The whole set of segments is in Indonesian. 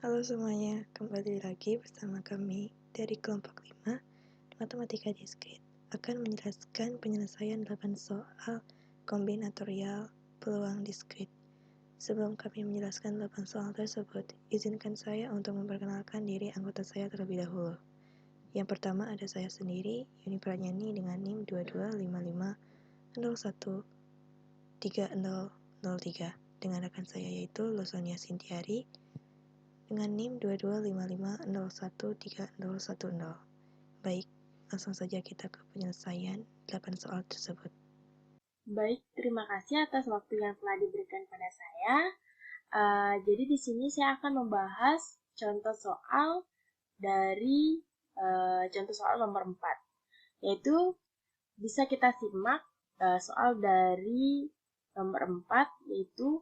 Halo semuanya, kembali lagi bersama kami dari kelompok 5 Matematika Diskrit akan menjelaskan penyelesaian 8 soal kombinatorial peluang diskrit. Sebelum kami menjelaskan 8 soal tersebut, izinkan saya untuk memperkenalkan diri anggota saya terlebih dahulu. Yang pertama ada saya sendiri, Yuni Pranyani dengan NIM 2255013003 dengan rekan saya yaitu Losonia Sintiari dengan NIM 2255013010. Baik, langsung saja kita ke penyelesaian 8 soal tersebut. Baik, terima kasih atas waktu yang telah diberikan pada saya. Jadi di sini saya akan membahas contoh soal dari contoh soal nomor 4, yaitu bisa kita simak soal dari nomor 4, yaitu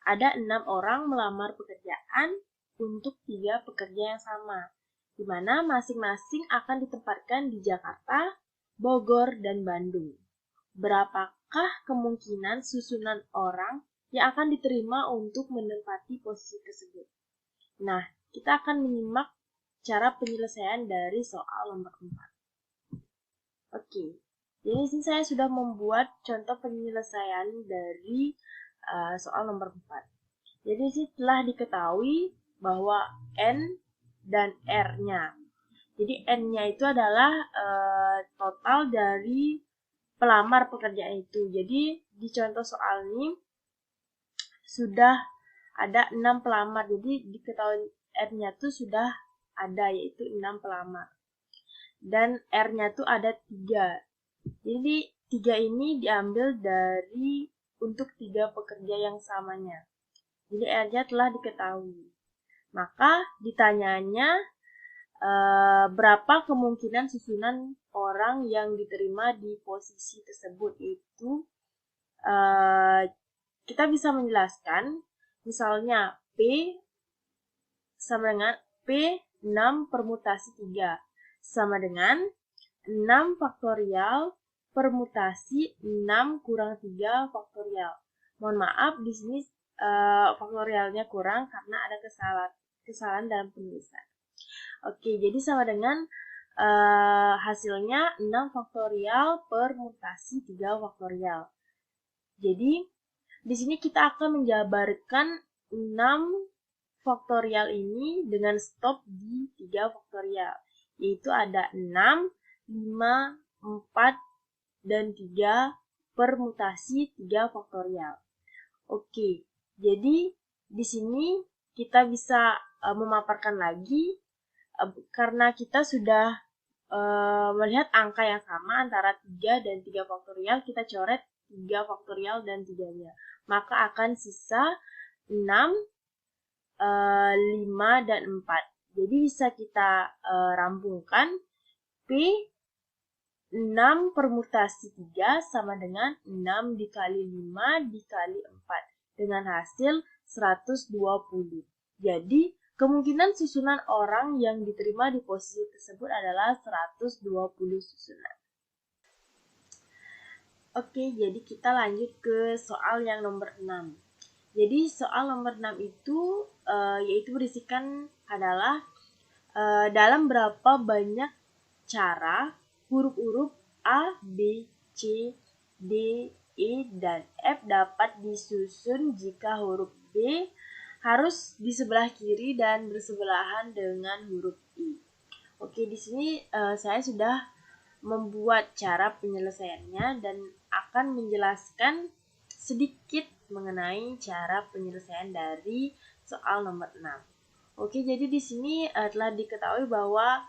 ada 6 orang melamar pekerjaan untuk 3 pekerja yang sama, di mana masing-masing akan ditempatkan di Jakarta, Bogor, dan Bandung. Berapakah kemungkinan susunan orang yang akan diterima untuk menempati posisi tersebut? Nah, kita akan menyimak cara penyelesaian dari soal nomor 4. Oke, jadi di sini saya sudah membuat contoh penyelesaian dari soal nomor 4. Jadi di sini telah diketahui bahwa N dan R-nya. Jadi N-nya itu adalah total dari pelamar pekerjaan itu. Jadi di contoh soal ini sudah ada 6 pelamar. Jadi diketahui R-nya itu sudah ada, yaitu 6 pelamar. Dan R-nya itu ada 3. Jadi 3 ini diambil dari untuk 3 pekerja yang samanya. Jadi R-nya telah diketahui. Maka ditanyanya berapa kemungkinan susunan orang yang diterima di posisi tersebut. Itu kita bisa menjelaskan, misalnya P sama dengan P6 permutasi 3 sama dengan 6 faktorial permutasi 6 kurang 3 faktorial. Mohon maaf, di sini faktorialnya kurang karena ada kesalahan dalam penulisan. Oke, jadi sama dengan hasilnya 6 faktorial per mutasi 3 faktorial. Jadi, di sini kita akan menjabarkan 6 faktorial ini dengan stop di 3 faktorial. Yaitu ada 6, 5, 4, dan 3 per mutasi 3 faktorial. Oke, jadi di sini kita bisa memaparkan lagi karena kita sudah melihat angka yang sama antara 3 dan 3 faktorial, kita coret 3 faktorial dan 3-nya. Maka akan sisa 6, 5, dan 4. Jadi bisa kita rampungkan P 6 permutasi 3 sama dengan 6 dikali 5 dikali 4 dengan hasil 120. Jadi, kemungkinan susunan orang yang diterima di posisi tersebut adalah 120 susunan. Oke, jadi kita lanjut ke soal yang nomor 6. Jadi soal nomor 6 itu yaitu berisikan adalah dalam berapa banyak cara huruf-huruf A, B, C, D, E, dan F dapat disusun jika huruf B harus di sebelah kiri dan bersebelahan dengan huruf I. Oke, di sini saya sudah membuat cara penyelesaiannya dan akan menjelaskan sedikit mengenai cara penyelesaian dari soal nomor 6. Oke, jadi di sini telah diketahui bahwa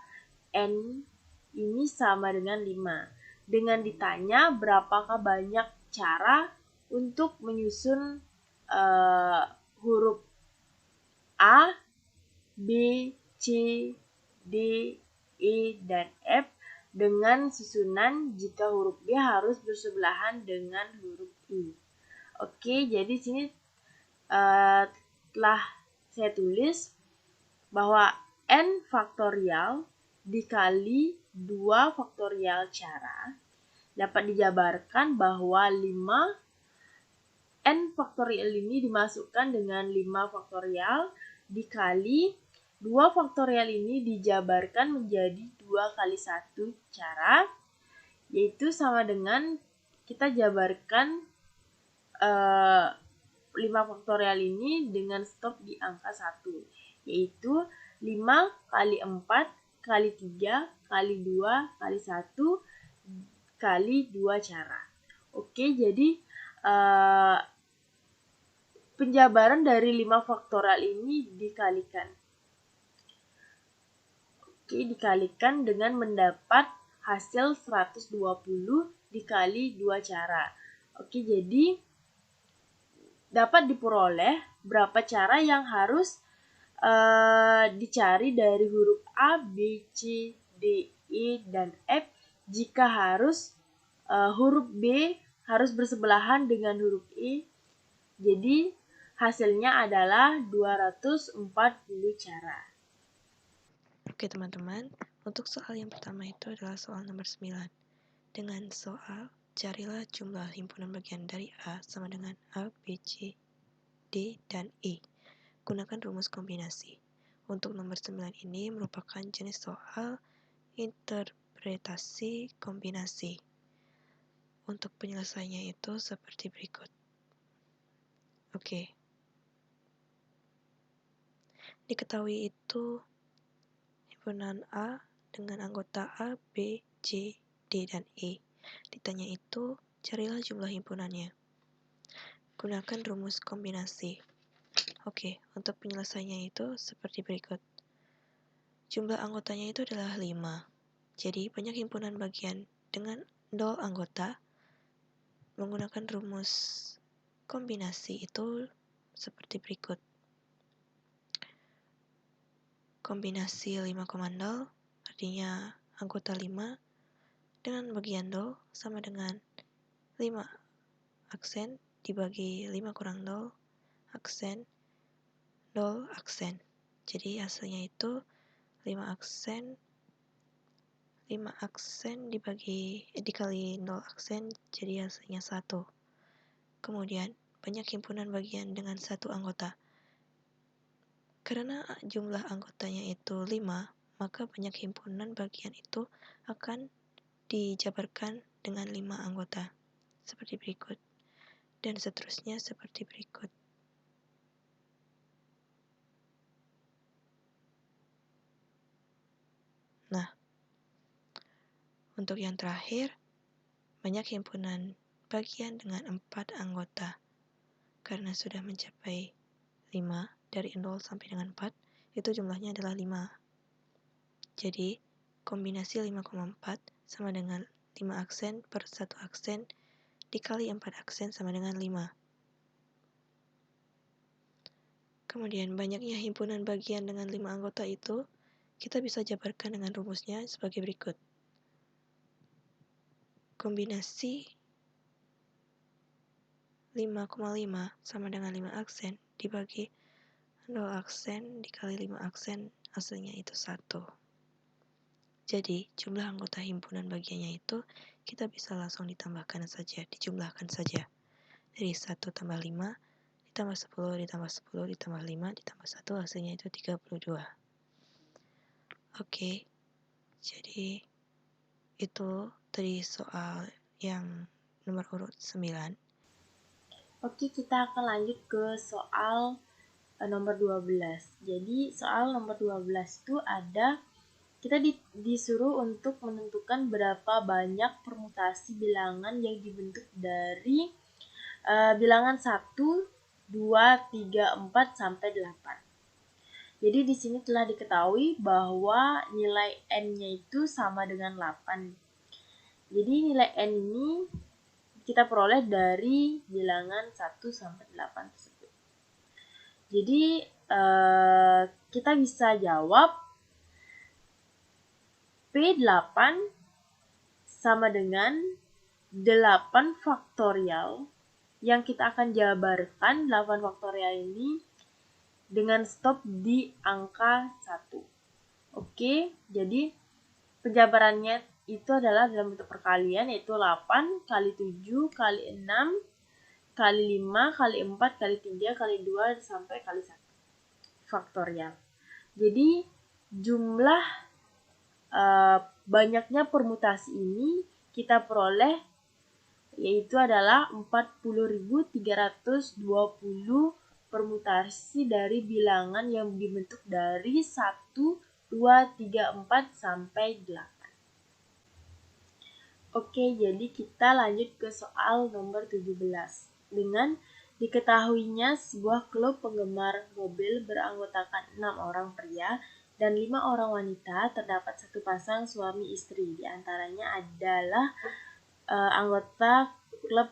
N ini sama dengan 5. Dengan ditanya berapakah banyak cara untuk menyusun huruf A, B, C, D, E, dan F dengan susunan jika huruf B harus bersebelahan dengan huruf I. Oke, jadi sini telah saya tulis bahwa N faktorial dikali 2 faktorial cara dapat dijabarkan bahwa 5 N faktorial ini dimasukkan dengan 5 faktorial dikali 2 faktorial ini dijabarkan menjadi 2 kali 1 cara, yaitu sama dengan kita jabarkan 5 faktorial ini dengan stop di angka 1, yaitu 5 kali 4 kali 3 kali 2 kali 1 kali 2 cara. Oke, jadi penjabaran dari 5 faktorial ini dikalikan. Oke, dikalikan dengan mendapat hasil 120 dikali 2 cara. Oke, jadi dapat diperoleh berapa cara yang harus dicari dari huruf A, B, C, D, E, dan F jika harus huruf B harus bersebelahan dengan huruf E. Jadi hasilnya adalah 240 cara. Oke teman-teman, untuk soal yang pertama itu adalah soal nomor 9. Dengan soal, carilah jumlah himpunan bagian dari A sama dengan A, B, C, D, dan E. Gunakan rumus kombinasi. Untuk nomor 9 ini merupakan jenis soal interpretasi kombinasi. Untuk penyelesaiannya itu seperti berikut. Oke. Diketahui itu himpunan A dengan anggota A, B, C, D, dan E. Ditanya itu, carilah jumlah himpunannya. Gunakan rumus kombinasi. Oke, untuk penyelesaiannya itu seperti berikut. Jumlah anggotanya itu adalah 5. Jadi, banyak himpunan bagian dengan 0 anggota. Menggunakan rumus kombinasi itu seperti berikut. Kombinasi 5,0 artinya anggota 5 dengan bagian 0 sama dengan 5 aksen dibagi 5 kurang 0 aksen 0 aksen. Jadi hasilnya itu 5 aksen dikali 0 aksen jadi hasilnya 1. Kemudian banyak himpunan bagian dengan 1 anggota. Karena jumlah anggotanya itu 5, maka banyak himpunan bagian itu akan dijabarkan dengan 5 anggota. Seperti berikut. Dan seterusnya seperti berikut. Nah, untuk yang terakhir, banyak himpunan bagian dengan 4 anggota. Karena sudah mencapai 5, dari 0 sampai dengan 4, itu jumlahnya adalah 5. Jadi, kombinasi 5,4 sama dengan 5 aksen per 1 aksen dikali 4 aksen sama dengan 5. Kemudian, banyaknya himpunan bagian dengan 5 anggota itu, kita bisa jabarkan dengan rumusnya sebagai berikut. Kombinasi 5,5 sama dengan 5 aksen dibagi 0 aksen dikali 5 aksen, hasilnya itu 1. Jadi, jumlah anggota himpunan bagiannya itu kita bisa langsung dijumlahkan saja. Dari 1 tambah 5 ditambah 10 ditambah 10 ditambah 5 ditambah 1 hasilnya itu 32. Oke, jadi itu tadi soal yang nomor urut 9. Oke, kita akan lanjut ke soal nomor 12. Jadi soal nomor 12 itu ada kita disuruh untuk menentukan berapa banyak permutasi bilangan yang dibentuk dari bilangan 1, 2, 3, 4 sampai 8. Jadi di sini telah diketahui bahwa nilai n-nya itu sama dengan 8. Jadi nilai n ini kita peroleh dari bilangan 1 sampai 8 tersebut. Jadi kita bisa jawab P8 sama dengan 8 faktorial yang kita akan jabarkan 8 faktorial ini dengan stop di angka 1. Oke, jadi penjabarannya itu adalah dalam bentuk perkalian, yaitu 8 kali 7 kali 6 kali 5 kali 4 kali 3 kali 2 sampai kali 1 faktorial. Jadi jumlah banyaknya permutasi ini kita peroleh yaitu adalah 40.320 permutasi dari bilangan yang dibentuk dari 1, 2, 3, 4 sampai 8. Oke, jadi kita lanjut ke soal nomor 17. Dengan diketahuinya sebuah klub penggemar mobil beranggotakan 6 orang pria dan 5 orang wanita, terdapat satu pasang suami istri. Di antaranya adalah anggota klub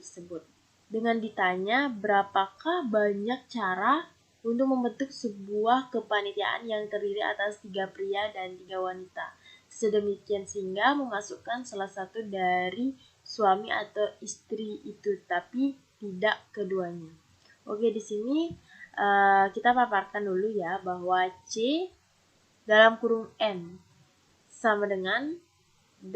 tersebut. Dengan ditanya berapakah banyak cara untuk membentuk sebuah kepanitiaan yang terdiri atas 3 pria dan 3 wanita. Sedemikian sehingga memasukkan salah satu dari suami atau istri itu, tapi tidak keduanya. Oke, di sini kita paparkan dulu ya bahwa C dalam kurung N sama dengan 8,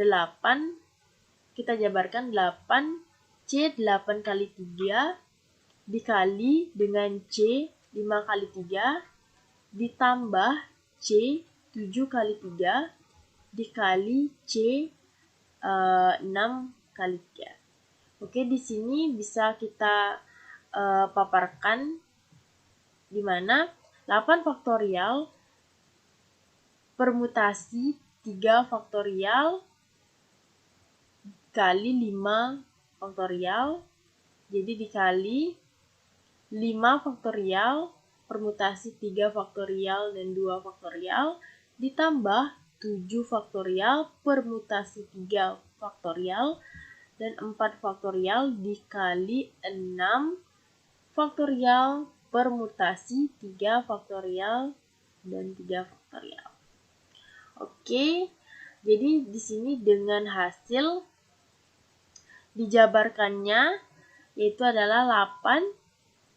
kita jabarkan 8 C 8 kali 3 dikali dengan C 5 kali 3 ditambah C 7 kali 3 dikali C 6 kali 3. Oke, di sini bisa kita paparkan di mana 8 faktorial permutasi 3 faktorial kali 5 faktorial, jadi dikali 5 faktorial permutasi 3 faktorial dan 2 faktorial ditambah 7 faktorial permutasi 3 faktorial dan 4 faktorial dikali 6 faktorial permutasi 3 faktorial dan 3 faktorial. Oke, jadi di sini dengan hasil dijabarkannya yaitu adalah 8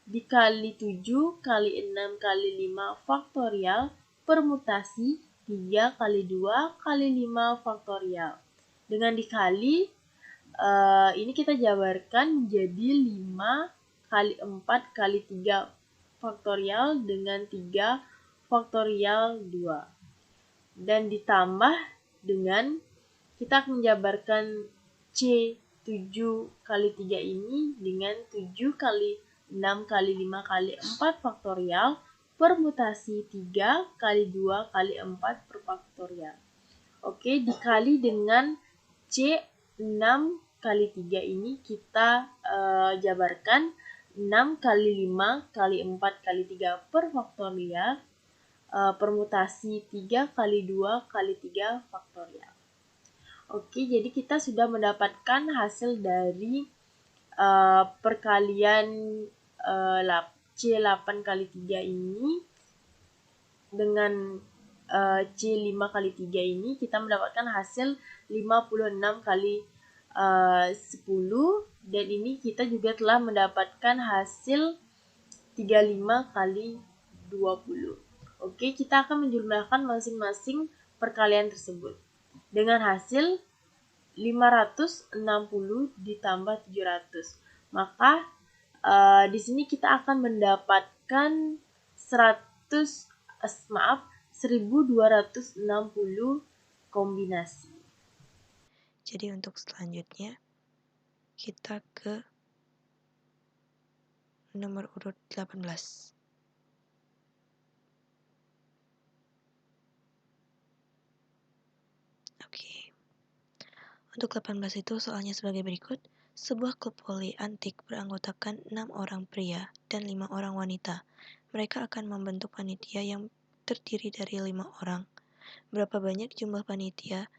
dikali 7 kali 6 kali 5 faktorial permutasi 3 kali 2 kali 5 faktorial. Dengan dikali, ini kita jabarkan menjadi 5 kali 4 kali 3 faktorial dengan 3 faktorial 2. Dan ditambah dengan kita akan menjabarkan C 7 kali 3 ini dengan 7 kali 6 kali 5 kali 4 faktorial permutasi 3 kali 2 kali 4 per faktorial. Oke, dikali dengan C 6 kali 3 ini kita jabarkan 6 kali 5 kali 4 kali 3 per faktorial permutasi 3 kali 2 kali 3 faktorial. Oke, jadi kita sudah mendapatkan hasil dari perkalian C 8 kali 3 ini dengan C 5 kali 3 ini kita mendapatkan hasil 56 kali 10 dan ini kita juga telah mendapatkan hasil 35 kali 20. Oke, kita akan menjumlahkan masing-masing perkalian tersebut dengan hasil 560 ditambah 700. Maka di sini kita akan mendapatkan 1260 kombinasi. Jadi untuk selanjutnya kita ke nomor urut 18. Oke. Untuk 18 itu soalnya sebagai berikut. Sebuah klub voli antik beranggotakan 6 orang pria dan 5 orang wanita. Mereka akan membentuk panitia yang terdiri dari 5 orang. Berapa banyak jumlah panitia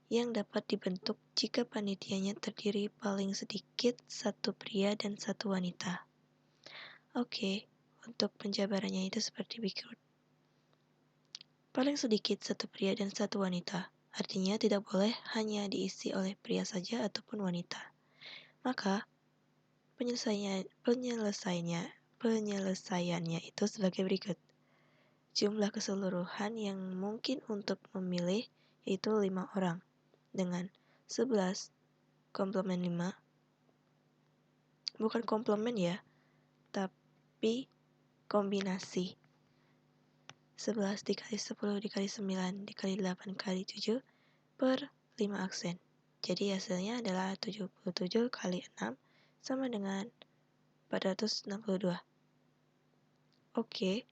yang dapat dibentuk jika panitianya terdiri paling sedikit 1 pria dan 1 wanita? Oke, untuk penjabarannya itu seperti berikut. Paling sedikit 1 pria dan 1 wanita. Artinya tidak boleh hanya diisi oleh pria saja ataupun wanita. Maka penyelesaiannya itu sebagai berikut. Jumlah keseluruhan yang mungkin untuk memilih yaitu 5 orang dengan 11 komplement 5. Bukan komplement ya, tapi kombinasi. 11 dikali 10 dikali 9 dikali 8 kali 7 per 5 aksen. Jadi hasilnya adalah 77 kali 6 sama dengan 462. Oke,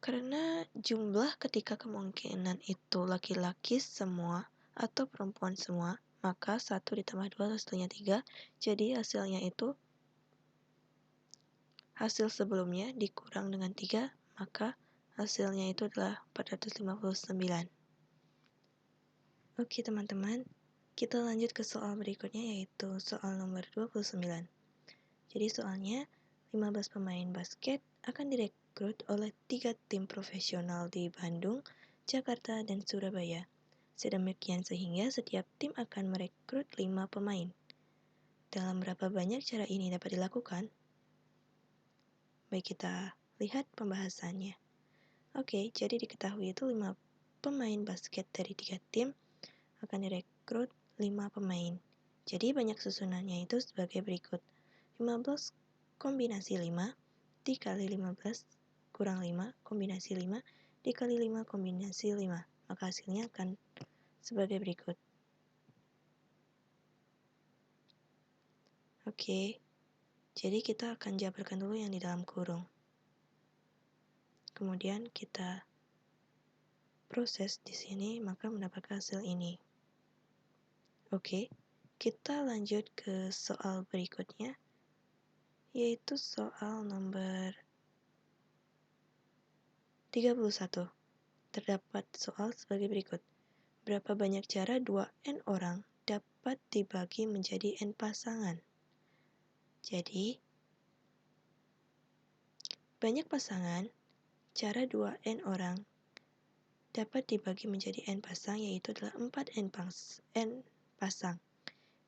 karena jumlah ketika kemungkinan itu laki-laki semua atau perempuan semua, maka 1 ditambah 2 hasilnya 3. Jadi hasilnya itu hasil sebelumnya dikurang dengan 3, maka hasilnya itu adalah 459. Oke teman-teman, kita lanjut ke soal berikutnya yaitu soal nomor 29. Jadi soalnya, 15 pemain basket akan direkrut oleh 3 tim profesional di Bandung, Jakarta, dan Surabaya. Sedemikian sehingga setiap tim akan merekrut 5 pemain. Dalam berapa banyak cara ini dapat dilakukan? Baik, kita lihat pembahasannya. Oke, jadi diketahui itu 5 pemain basket dari 3 tim akan direkrut 5 pemain. Jadi banyak susunannya itu sebagai berikut. 15 kombinasi 5 dikali 15 kurang 5 kombinasi 5 dikali 5 kombinasi 5. Maka hasilnya akan sebagai berikut. Oke, jadi kita akan jabarkan dulu yang di dalam kurung. Kemudian kita proses di sini, maka mendapatkan hasil ini. Oke, kita lanjut ke soal berikutnya, yaitu soal nomor 31. Terdapat soal sebagai berikut. Berapa banyak cara 2N orang dapat dibagi menjadi N pasangan? Jadi, banyak pasangan, cara 2N orang dapat dibagi menjadi N pasang, yaitu adalah 4N pasang.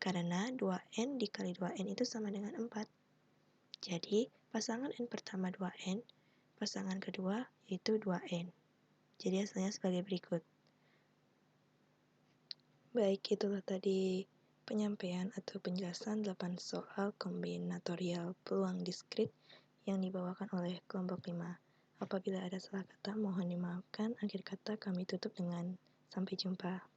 Karena 2N dikali 2N itu sama dengan 4. Jadi, pasangan N pertama 2N, pasangan kedua yaitu 2N. Jadi hasilnya sebagai berikut. Baik, itulah tadi penyampaian atau penjelasan 8 soal kombinatorial peluang diskrit yang dibawakan oleh kelompok 5. Apabila ada salah kata, mohon dimaafkan. Akhir kata kami tutup dengan sampai jumpa.